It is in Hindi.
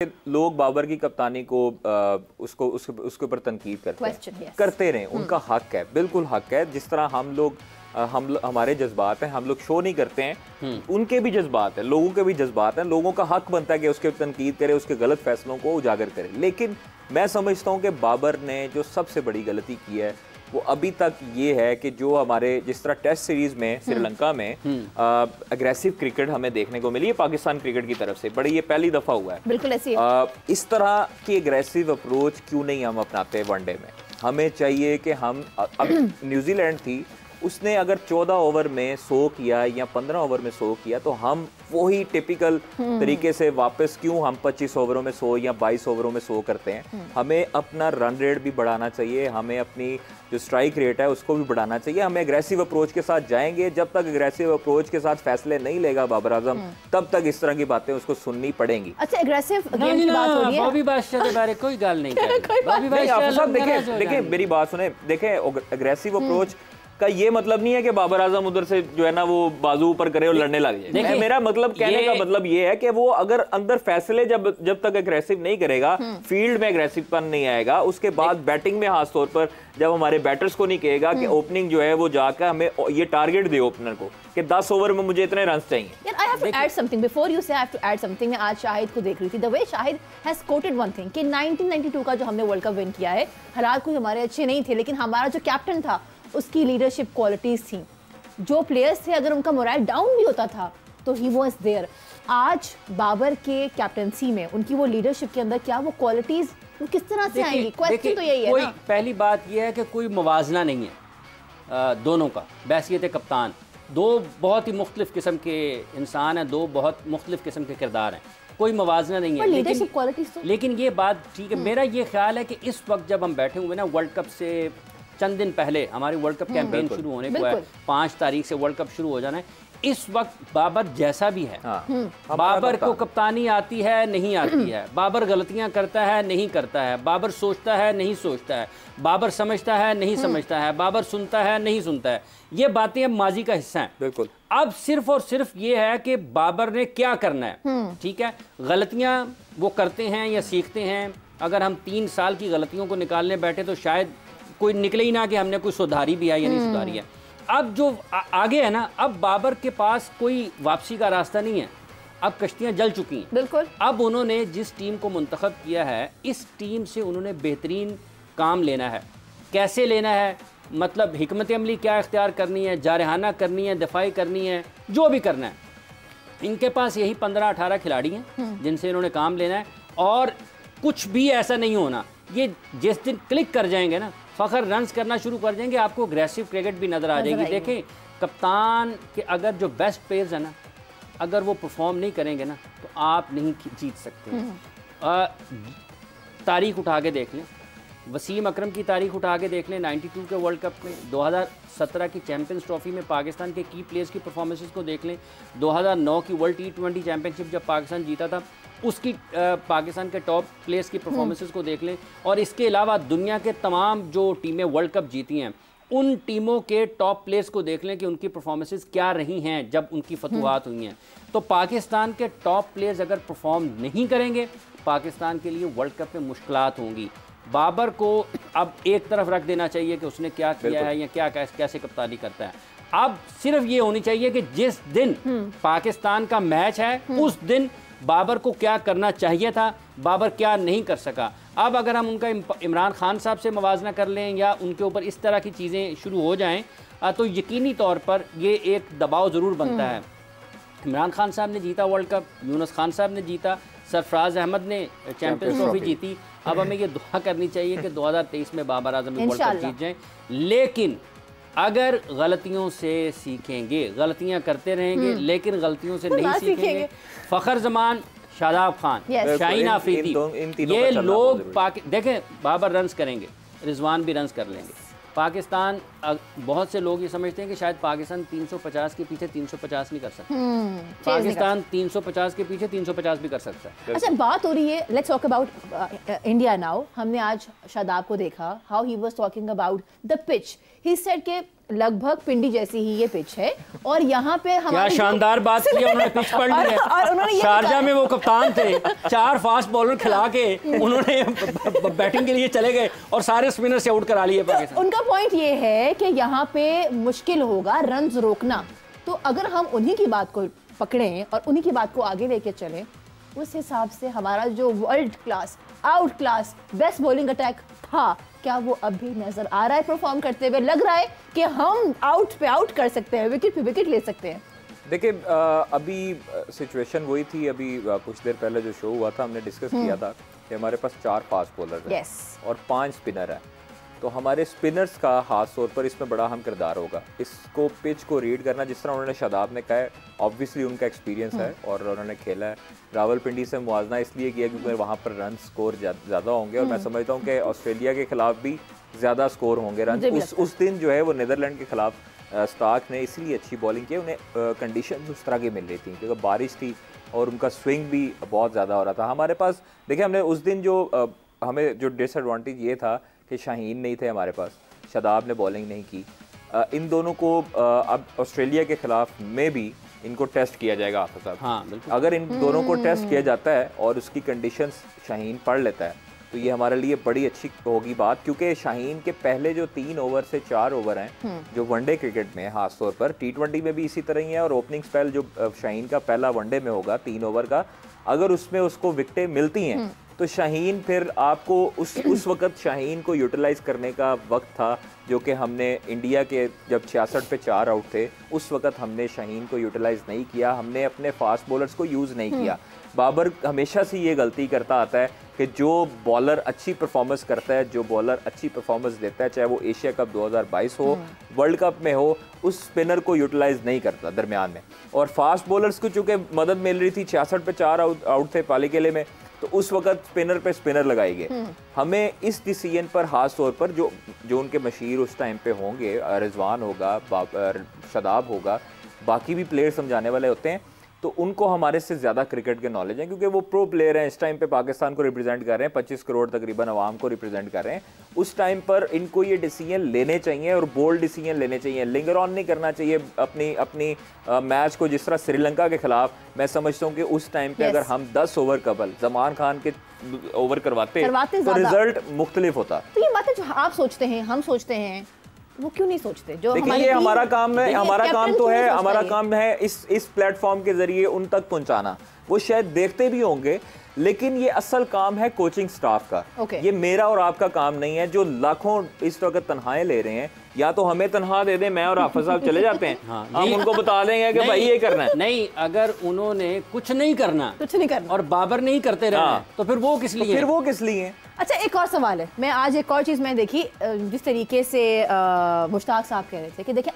लोग बाबर की कप्तानी को उसके ऊपर तनकीद करते रहे, उनका हक है, बिल्कुल हक है। जिस तरह हमारे जज्बात हैं, हम लोग शो नहीं करते हैं, उनके भी जज्बात हैं, लोगों के भी जज्बात हैं। लोगों का हक बनता है कि उसके तनकीद करे, उसके गलत फैसलों को उजागर करे। लेकिन मैं समझता हूँ कि बाबर ने जो सबसे बड़ी गलती की है वो अभी तक ये है कि जो हमारे जिस तरह टेस्ट सीरीज में श्रीलंका में अग्रेसिव क्रिकेट हमें देखने को मिली है पाकिस्तान क्रिकेट की तरफ से, बड़ी ये पहली दफा हुआ है। बिल्कुल ऐसी इस तरह की अग्रेसिव अप्रोच क्यों नहीं हम अपनाते वनडे में? हमें चाहिए कि हम अब न्यूजीलैंड थी, उसने अगर 14 ओवर में 100 किया या 15 ओवर में 100 किया तो हम वही टिपिकल तरीके से वापस क्यों हम 25 ओवरों में 100 या 22 ओवरों में 100 करते हैं? हमें अपना रन रेट भी बढ़ाना चाहिए, हमें अपनी जो स्ट्राइक रेट है उसको भी बढ़ाना चाहिए। हमें एग्रेसिव अप्रोच के साथ जाएंगे, जब तक एग्रेसिव अप्रोच के साथ फैसले नहीं लेगा बाबर आजम तब तक इस तरह की बातें उसको सुननी पड़ेंगी। अच्छा, एग्रेसिव गेम की बात हो रही है, बॉबी बादशाह के बारे कोई गाल नहीं कर। देखिए मेरी बात सुने, देखें एग्रेसिव अप्रोच का ये मतलब नहीं है कि बाबर आजम उधर से जो है ना वो बाजू ऊपर करे और लड़ने लग जाए। मेरा मतलब कहने का मतलब ये है कि वो अगर अंदर फैसले जब तक एग्रेसिव नहीं करेगा, फील्ड में एग्रेसिवपन नहीं आएगा, उसके बाद बैटिंग में खास तौर पर जब हमारे बैटर्स को नहीं कहेगा कि ओपनिंग जो है वो जाकर हमें ये टारगेट दे ओपनर को कि 10 ओवर में मुझे इतने रन चाहिए। यार I have to add something before you say, I have to add something. मैं आज शाहिद को देख रही थी, the way Shahid has quoted one thing कि 1992 का जो हमने वर्ल्ड कप विन किया है, हालात कोई हमारे अच्छे नहीं थे, लेकिन हमारा जो कैप्टन था उसकी लीडरशिप क्वालिटीज थी। जो प्लेयर्स थे अगर उनका मोरल डाउन भी होता था तो ही वाज देयर। आज बाबर के कैप्टनसी में उनकी वो लीडरशिप के अंदर क्या वो क्वालिटीज वो किस तरह से आएंगी? क्वेश्चन तो यही है ना। पहली बात यह है कि कोई मुवाजना नहीं है दोनों का। बैसियत कप्तान दो बहुत ही मुख्तलिफ किस्म के इंसान हैं, दो बहुत मुख्तलिफ किस्म के किरदार हैं, कोई मुवाजना नहीं है। लेकिन ये बात ठीक है, मेरा ये ख्याल है कि इस वक्त जब हम बैठे हुए ना वर्ल्ड कप से चंद दिन पहले हमारी वर्ल्ड कप कैंपेन शुरू होने को है, 5 तारीख से वर्ल्ड कप शुरू हो जाना है। इस वक्त बाबर जैसा भी है, बाबर को कप्तानी आती है नहीं आती है, बाबर गलतियां करता है नहीं करता है, बाबर सोचता है नहीं सोचता है, बाबर समझता है नहीं समझता है, बाबर सुनता है नहीं सुनता है, ये बातें अब माजी का हिस्सा हैं। बिल्कुल। अब सिर्फ और सिर्फ ये है कि बाबर ने क्या करना है। ठीक है, गलतियां वो करते हैं या सीखते हैं। अगर हम 3 साल की गलतियों को निकालने बैठे तो शायद कोई निकले ही ना कि हमने कोई सुधारी भी है या नहीं सुधारी है। अब जो आगे है ना, अब बाबर के पास कोई वापसी का रास्ता नहीं है, अब कश्तियां जल चुकी हैं। बिल्कुल। अब उन्होंने जिस टीम को मुंतखब किया है, इस टीम से उन्होंने बेहतरीन काम लेना है। कैसे लेना है, मतलब हिकमत अमली क्या इख्तियार करनी है, जारहाना करनी है, दफाई करनी है, जो भी करना है। इनके पास यही 15-18 खिलाड़ी हैं जिनसे इन्होंने काम लेना है। और कुछ भी ऐसा नहीं होना, ये जिस दिन क्लिक कर जाएंगे ना, फ़खर रन्स करना शुरू कर देंगे, आपको अग्रेसिव क्रिकेट भी नज़र आ जाएगी। देखें कप्तान के अगर जो बेस्ट प्लेयर्स हैं ना, अगर वो परफॉर्म नहीं करेंगे ना तो आप नहीं जीत सकते। तारीख उठा के देख लें, वसीम अकरम की तारीख उठा के देख लें, 92 के वर्ल्ड कप में, 2017 की चैम्पियंस ट्रॉफी में पाकिस्तान के की प्लेयर्स की परफॉर्मेंसेस को देख लें, 2009 की वर्ल्ड T20 चैम्पियनशिप जब पाकिस्तान जीता था उसकी पाकिस्तान के टॉप प्लेयर्स की परफॉर्मेंसेस को देख लें। और इसके अलावा दुनिया के तमाम जो टीमें वर्ल्ड कप जीती हैं उन टीमों के टॉप प्लेयर्स को देख लें कि उनकी परफॉर्मेंसेस क्या रही हैं जब उनकी फतवाहत हुई हैं। तो पाकिस्तान के टॉप प्लेयर्स अगर परफॉर्म नहीं करेंगे, पाकिस्तान के लिए वर्ल्ड कप में मुश्किलात होंगी। बाबर को अब एक तरफ रख देना चाहिए कि उसने क्या किया है या क्या कैसे कप्तानी करता है। अब सिर्फ ये होनी चाहिए कि जिस दिन पाकिस्तान का मैच है उस दिन बाबर को क्या करना चाहिए था, बाबर क्या नहीं कर सका। अब अगर हम उनका इमरान खान साहब से मुवाजना कर लें या उनके ऊपर इस तरह की चीज़ें शुरू हो जाएं तो यकीनी तौर पर ये एक दबाव ज़रूर बनता है। इमरान खान साहब ने जीता वर्ल्ड कप, यूनुस खान साहब ने जीता, सरफराज अहमद ने चैम्पियंस ट्रॉफी जीती। अब हमें ये दुआ करनी चाहिए कि 2023 में बाबर आजम वर्ल्ड कप जीत जाएं। लेकिन अगर गलतियों से सीखेंगे, गलतियां करते रहेंगे लेकिन गलतियों से नहीं सीखेंगे। फ़खर जमान, शादाब खान, शाहीन आफरीदी, ये लोग देखें बाबर रन्स करेंगे, रिजवान भी रन्स कर लेंगे। पाकिस्तान, बहुत से लोग ये समझते हैं कि शायद पाकिस्तान 350 के पीछे 350 नहीं कर सकता। पाकिस्तान 350 के पीछे 350 भी कर सकता है। अच्छा, बात हो रही है, let's talk about India now. हमने आज शादाब को देखा, how he was talking about the pitch. He said कि लगभग पिंडी जैसी ही ये पिच है और यहाँ पे क्या शानदार बात की उन्होंने, पिच पढ़ ली है। और उन्होंने शारजा में वो कप्तान थे, 4 फास्ट बॉलर खिला के उन्होंने बैटिंग के लिए चले गए और सारे स्पिनर से आउट करा लिए पाकिस्तान। उनका पॉइंट ये है कि यहाँ पे मुश्किल होगा रन्स रोकना, तो अगर हम उन्हीं की बात को पकड़ें और उन्हीं की बात को आगे लेके चलें, उस हिसाब से हमारा जो world class out class best bowling attack था, क्या वो अभी नजर आ रहा है परफॉर्म करते हुए? लग रहा है कि हम आउट पे आउट कर सकते हैं, विकेट पे विकेट ले सकते हैं। देखिए अभी सिचुएशन वही थी, अभी कुछ देर पहले जो शो हुआ था हमने डिस्कस किया था कि हमारे पास 4 फास्ट बॉलर हैं और 5 स्पिनर हैं, तो हमारे स्पिनर्स का खास तौर पर इसमें बड़ा अहम किरदार होगा। इसको पिच को रीड करना, जिस तरह उन्होंने शादाब ने कहा है, ऑब्वियसली उनका एक्सपीरियंस है और उन्होंने खेला है। रावलपिंडी से मुआवजा इसलिए किया क्योंकि वहाँ पर रन स्कोर ज़्यादा होंगे और मैं समझता हूँ कि ऑस्ट्रेलिया के खिलाफ भी ज़्यादा स्कोर होंगे रन। उस दिन जो है वो नीदरलैंड के खिलाफ स्टार्क ने इसलिए अच्छी बॉलिंग की, उन्हें कंडीशन उस तरह की मिल रही थी क्योंकि बारिश थी और उनका स्विंग भी बहुत ज़्यादा हो रहा था। हमारे पास देखिए हमने उस दिन जो हमें जो डिसएडवांटेज ये था कि शाहीन नहीं थे हमारे पास, शादाब ने बॉलिंग नहीं की। इन दोनों को अब ऑस्ट्रेलिया के खिलाफ में भी इनको टेस्ट किया जाएगा आफिफ साहब। हाँ, अगर इन दोनों को टेस्ट किया जाता है और उसकी कंडीशंस शाहीन पढ़ लेता है तो ये हमारे लिए बड़ी अच्छी होगी बात, क्योंकि शाहीन के पहले जो 3 ओवर से 4 ओवर हैं जो वनडे क्रिकेट में खास तौर पर, T20 में भी इसी तरह ही है और ओपनिंग स्पेल जो शाहीन का पहला वनडे में होगा 3 ओवर का, अगर उसमें उसको विकेटें मिलती हैं तो शाहीन फिर आपको उस वक्त शाहीन को यूटिलाइज करने का वक्त था, जो कि हमने इंडिया के जब 66 पे 4 आउट थे उस वक्त हमने शाहीन को यूटिलाइज नहीं किया, हमने अपने फास्ट बॉलर्स को यूज़ नहीं किया। बाबर हमेशा से ये गलती करता आता है कि जो बॉलर अच्छी परफॉर्मेंस करता है, जो बॉलर अच्छी परफॉर्मेंस देता है, चाहे वो एशिया कप 2022 हो, वर्ल्ड कप में हो, उस स्पिनर को यूटिलाइज नहीं करता दरमियान में। और फास्ट बॉलर्स को चूँकि मदद मिल रही थी, 66 पे 4 आउट थे पालीकेले में, तो उस वक्त स्पिनर पे स्पिनर लगाए गए। हमें इस डिसीजन पर खास तौर पर जो उनके मशीर उस टाइम पे होंगे, रिजवान होगा, शादाब होगा, बाकी भी प्लेयर समझाने वाले होते हैं, तो उनको हमारे से ज़्यादा क्रिकेट के नॉलेज है क्योंकि वो प्रो प्लेयर हैं। इस टाइम पे पाकिस्तान को रिप्रेजेंट कर रहे हैं, 25 करोड़ तकरीबन आवाम को रिप्रेजेंट कर रहे हैं। उस टाइम पर इनको ये डिसीजन लेने चाहिए और बोल्ड डिसीजन लेने चाहिए, लिंगर ऑन नहीं करना चाहिए अपनी मैच को। जिस तरह श्रीलंका के खिलाफ मैं समझता हूँ कि उस टाइम पे अगर हम 10 ओवर कबल जमान खान के ओवर करवाते तो रिजल्ट मुख्तलिफ होता। तो ये बातें जो आप सोचते हैं, हम सोचते हैं, वो क्यों नहीं सोचते? जो देखिए हमारा काम है, हमारा काम तो है, हमारा काम है इस प्लेटफॉर्म के जरिए उन तक पहुंचाना। वो शायद देखते भी होंगे, लेकिन ये असल काम है कोचिंग स्टाफ का। ये मेरा और आपका काम नहीं है। जो लाखों इस वक्त तनख्वाहें ले रहे हैं, या तो हमें तनख्वाह दे दें, मैं और हाफिज साहब चले जाते हैं, हम उनको बता देंगे कि भाई ये करना है। नहीं, अगर उन्होंने कुछ नहीं करना और बाबर नहीं करते रहे तो फिर वो किस लिए? फिर वो किस लिए? अच्छा, एक और सवाल है। मैं आज एक और चीज़ मैं देखी, जिस तरीके से मुश्ताक साहब कह रहे थे कि देखिए